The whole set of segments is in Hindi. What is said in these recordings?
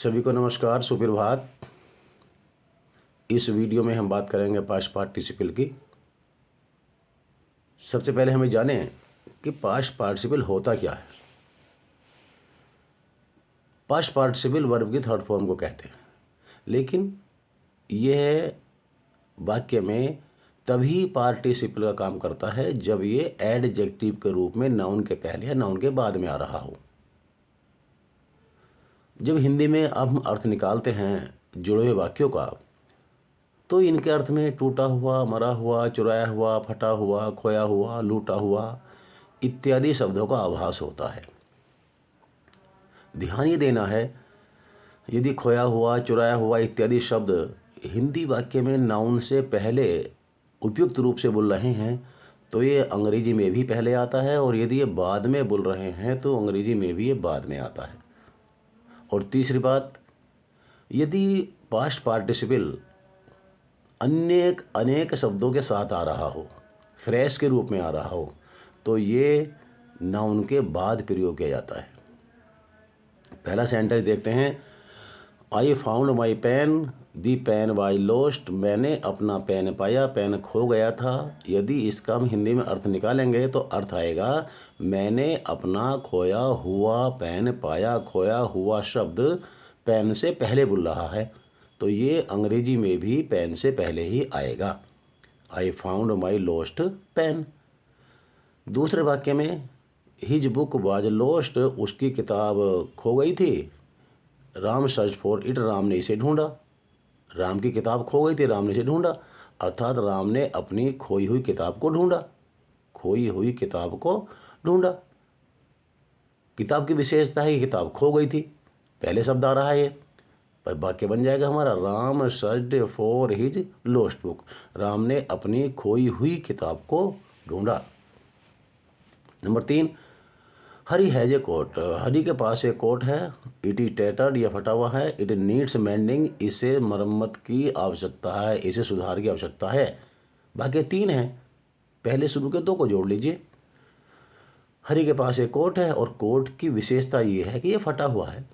सभी को नमस्कार, सुप्रभात। इस वीडियो में हम बात करेंगे पास्ट पार्टिसिपल की। सबसे पहले हमें जानें कि पास्ट पार्टिसिपल होता क्या है। पास्ट पार्टिसिपल वर्ब की थर्ड फॉर्म को कहते हैं, लेकिन यह वाक्य में तभी पार्टिसिपल का काम करता है जब ये एडजेक्टिव के रूप में नाउन के पहले या नाउन के बाद में आ रहा हो। जब हिंदी में अब हम अर्थ निकालते हैं जुड़े हुए वाक्यों का, तो इनके अर्थ में टूटा हुआ, मरा हुआ, चुराया हुआ, फटा हुआ, खोया हुआ, लूटा हुआ इत्यादि शब्दों का आभास होता है। ध्यान ये देना है, यदि खोया हुआ, चुराया हुआ इत्यादि शब्द हिंदी वाक्य में नाउन से पहले उपयुक्त रूप से बोल रहे हैं तो ये अंग्रेजी में भी पहले आता है, और यदि ये बाद में बोल रहे हैं तो अंग्रेजी में भी ये बाद में आता है। और तीसरी बात, यदि पास्ट पार्टिसिपल अनेक शब्दों के साथ आ रहा हो, फ्रेश के रूप में आ रहा हो, तो ये नाउन के बाद प्रयोग किया जाता है। पहला सेंटेंस देखते हैं। I found my pen, the pen was lost. मैंने अपना पेन पाया, पेन खो गया था। यदि इसका हम हिंदी में अर्थ निकालेंगे तो अर्थ आएगा, मैंने अपना खोया हुआ पेन पाया। खोया हुआ शब्द पेन से पहले बोल रहा है, तो ये अंग्रेजी में भी पेन से पहले ही आएगा। I found my lost pen. दूसरे वाक्य में, हिज बुक वाज लॉस्ट, उसकी किताब खो गई थी। Ram search for it, Ram ने इसे ढूंढा। राम की किताब खो गई थी, राम ने इसे ढूंढा, अर्थात राम ने अपनी खोई हुई किताब को ढूंढा। खोई हुई किताब को ढूंढा। किताब की विशेषता है कि किताब खो गई थी, पहले शब्द आ रहा है ये, पर वाक्य बन जाएगा हमारा, Ram searched for his lost book. Ram ने अपनी खोई हुई किताब को ढूंढा। Number 3, Hari has a coat. Hari के पास एक कोट है। इट इज टैटर्ड, यह फटा हुआ है। इट नीड्स मेंडिंग, इसे मरम्मत की आवश्यकता है, इसे सुधार की आवश्यकता है। बाकी 3 हैं, पहले शुरू के 2 को जोड़ लीजिए। हरी के पास एक कोट है, और कोट की विशेषता ये है कि ये फटा हुआ है।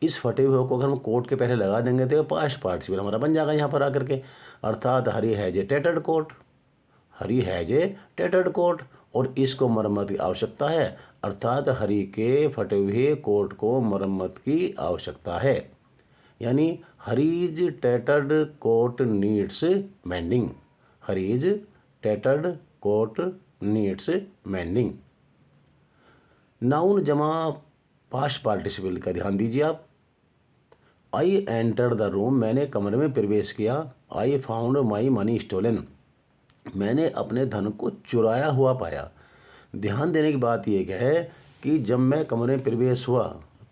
इस फटे हुए को अगर हम कोट के पहले लगा देंगे तो पास्ट पार्टिसिपल हमारा बन जाएगा यहाँ पर आकर के, अर्थात Hari has a tattered coat. Hari has a tattered coat, और इसको मरम्मत की आवश्यकता है, अर्थात हरी के फटे हुए कोट को मरम्मत की आवश्यकता है। यानी Harry's tattered coat needs mending. Harry's tattered coat needs mending. Noun जमा पास्ट पार्टिसिपल का ध्यान दीजिए आप। आई एंटर द रूम, मैंने कमरे में प्रवेश किया। I found my money stolen, मैंने अपने धन को चुराया हुआ पाया। ध्यान देने की बात यह है कि जब मैं कमरे में प्रवेश हुआ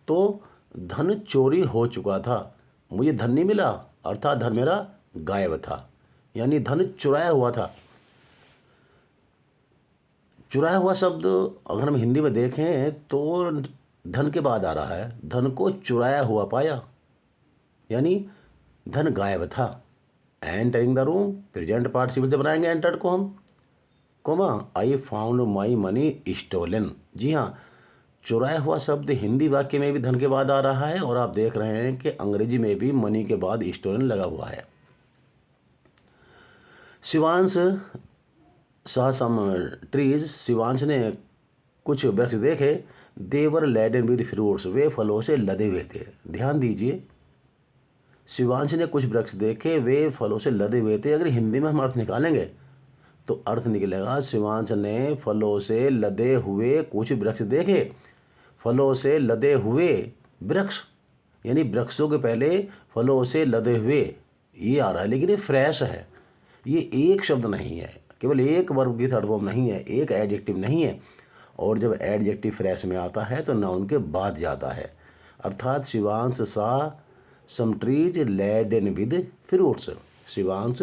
तो धन चोरी हो चुका था, मुझे धन नहीं मिला, अर्थात धन मेरा गायब था, यानी धन चुराया हुआ था। चुराया हुआ शब्द अगर हम हिंदी में देखें तो धन के बाद आ रहा है। धन को चुराया हुआ पाया, यानी धन गायब था। Entering the room, present participle से बनाएंगे एंटर्ड को हम, comma I found my money stolen. जी हाँ, चुराया हुआ शब्द हिंदी वाक्य में भी धन के बाद आ रहा है, और आप देख रहे हैं कि अंग्रेजी में भी मनी के बाद स्टोलन लगा हुआ है। Shivansh saw some trees, Shivansh ने कुछ वृक्ष देखे। देवर लेडन विद फ्रूट्स, वे फलों से लदे हुए थे। ध्यान दीजिए, शिवांश ने कुछ वृक्ष देखे, वे फलों से लदे हुए थे। अगर हिंदी में हम अर्थ निकालेंगे तो अर्थ निकलेगा, शिवांश ने फलों से लदे हुए कुछ वृक्ष देखे। फलों से लदे हुए वृक्ष, यानी वृक्षों के पहले फलों से लदे हुए ये आ रहा है, लेकिन ये फ्रेश है, ये एक शब्द नहीं है, केवल एक वर्ब की थर्ड फॉर्म नहीं है, एक एडजेक्टिव नहीं है। और जब एडजेक्टिव फ्रेश में आता है तो नाउन के बाद जाता है, अर्थात Shivansh saw some trees laden with fruits. Shivansh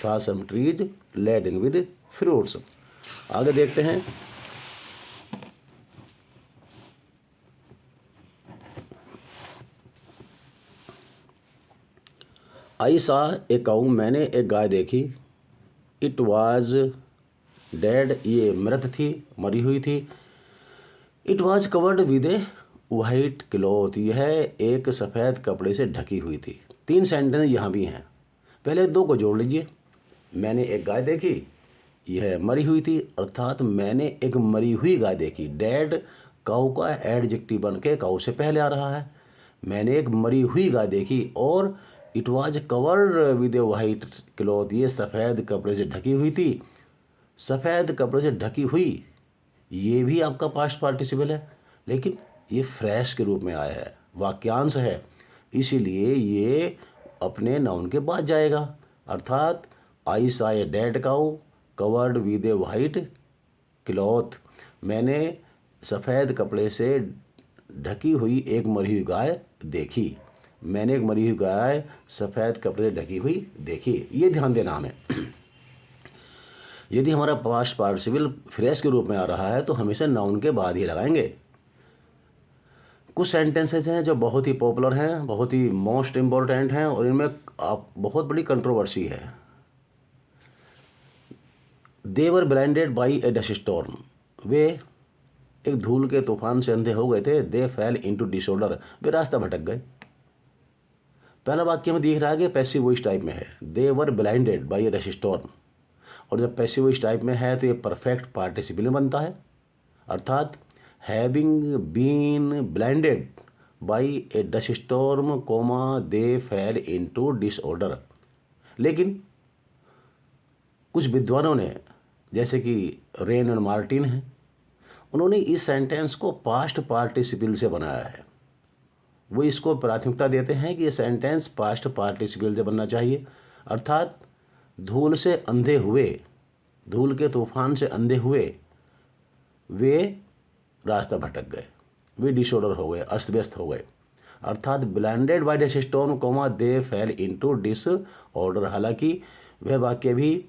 saw some trees laden with fruits. आगे देखते हैं। आई सा ए काऊ, मैंने एक गाय देखी। इट वाज डेड, ये मृत थी, मरी हुई थी। It was covered with A white cloth, यह एक सफ़ेद कपड़े से ढकी हुई थी। 3 सेंटेंस यहाँ भी हैं। पहले 2 को जोड़ लीजिए। मैंने एक गाय देखी, यह मरी हुई थी, अर्थात मैंने एक मरी हुई गाय देखी। डेड काऊ का एडजेक्टिव बन के काऊ से पहले आ रहा है। मैंने एक मरी हुई गाय देखी और it was covered with A white cloth, ये सफ़ेद कपड़े से ढकी हुई थी। सफ़ेद कपड़े से ढकी हुई, ये भी आपका पास्ट पार्टिसिपल है, लेकिन ये फ्रेश के रूप में आया है, वाक्यांश है, इसीलिए ये अपने नाउन के बाद जाएगा। अर्थात I saw a dead cow covered with A white cloth, मैंने सफ़ेद कपड़े से ढकी हुई एक मरी हुई गाय देखी। मैंने एक मरी हुई गाय सफ़ेद कपड़े से ढकी हुई देखी। ये ध्यान देना हमें। यदि हमारा पास्ट पार्टिसिपल फ्रेश के रूप में आ रहा है तो हमेशा नाउन के बाद ही लगाएंगे। कुछ सेंटेंसेस हैं जो बहुत ही पॉपुलर हैं, बहुत ही मोस्ट इम्पोर्टेंट हैं और इनमें आप बहुत बड़ी कंट्रोवर्सी है। They were blinded by a dust storm, वे एक धूल के तूफान से अंधे हो गए थे। दे फेल इनटू डिसऑर्डर, वे रास्ता भटक गए। पहला वाक्य में दिख रहा है कि पैसिव वॉइस टाइप में है। They were blinded by a dust storm, और जब पैसिव वॉइस टाइप में है तो ये परफेक्ट पार्टिसिपल में बनता है। अर्थात having been blinded by a dust storm comma they fell into disorder. लेकिन कुछ विद्वानों ने, जैसे कि रेन और मार्टिन हैं, उन्होंने इस सेंटेंस को पास्ट पार्टिसिपल से बनाया है। वो इसको प्राथमिकता देते हैं कि ये सेंटेंस पास्ट पार्टिसिपल से बनना चाहिए। अर्थात धूल से अंधे हुए, धूल के तूफान से अंधे हुए, वे रास्ता भटक गए, वे डिसऑर्डर हो गए, अस्त व्यस्त हो गए। अर्थात blinded by dust storm comma they fell into disorder. हालांकि वह वाक्य भी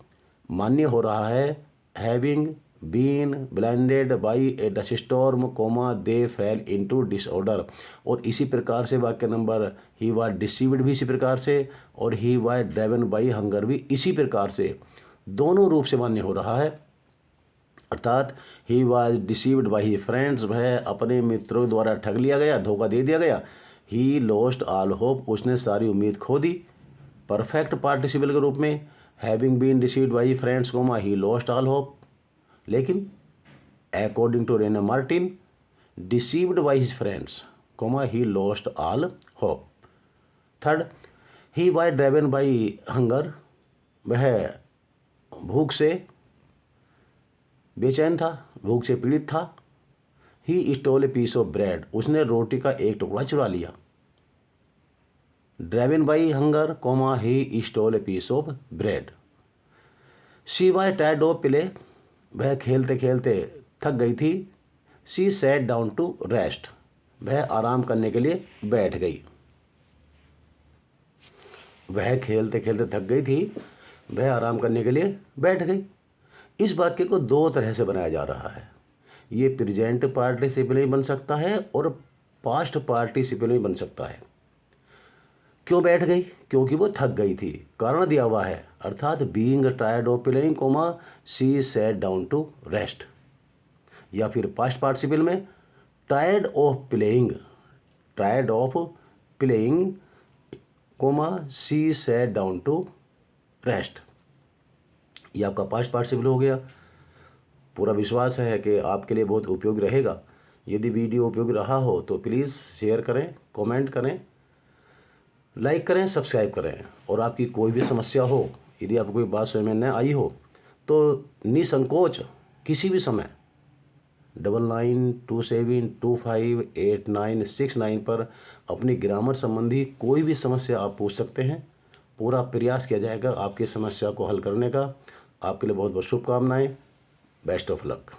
मान्य हो रहा है। Having been blinded by a dust storm comma they fell into disorder. और इसी प्रकार से वाक्य नंबर ही वाज डिसीव्ड भी इसी प्रकार से, और ही वाज ड्राइवन बाई हंगर भी इसी प्रकार से, दोनों रूप से मान्य हो रहा है। अर्थात he was deceived by he friends, वह अपने मित्रों द्वारा ठग लिया गया, धोखा दे दिया गया। ही लॉस्ट ऑल होप, उसने सारी उम्मीद खो दी, परफेक्ट पार्टिसिपल के रूप में। Having been deceived by friends comma he lost all hope. लेकिन according to Wren Martin, deceived by his friends comma he lost all hope. Third, he was driven by hunger, वह भूख से बेचैन था, भूख से पीड़ित था। He stole a piece of bread, उसने रोटी का एक टुकड़ा चुरा लिया। Driven by hunger comma he stole a piece of bread. She was tired of play, वह खेलते खेलते थक गई थी। She sat down to rest, वह आराम करने के लिए बैठ गई। वह खेलते खेलते थक गई थी, वह आराम करने के लिए बैठ गई। इस वाक्य को 2 तरह से बनाया जा रहा है। ये प्रेजेंट पार्टिसिपल में बन सकता है और पास्ट पार्टिसिपल में बन सकता है। क्यों बैठ गई? क्योंकि वो थक गई थी, कारण दिया हुआ है। अर्थात being tired of playing comma she sat down to rest. या फिर पास्ट पार्टिसिपल में tired of playing, tired of playing comma she sat down to rest. ये आपका पास्ट पार्टिसिपल हो गया। पूरा विश्वास है कि आपके लिए बहुत उपयोगी रहेगा। यदि वीडियो उपयोगी रहा हो तो प्लीज़ शेयर करें, कमेंट करें, लाइक करें, सब्सक्राइब करें। और आपकी कोई भी समस्या हो, यदि आपको कोई बात समझ में न आई हो तो निसंकोच किसी भी समय 9927258969 पर अपनी ग्रामर संबंधी कोई भी समस्या आप पूछ सकते हैं। पूरा प्रयास किया जाएगा आपकी समस्या को हल करने का। आपके लिए बहुत बहुत शुभकामनाएं। Best of luck.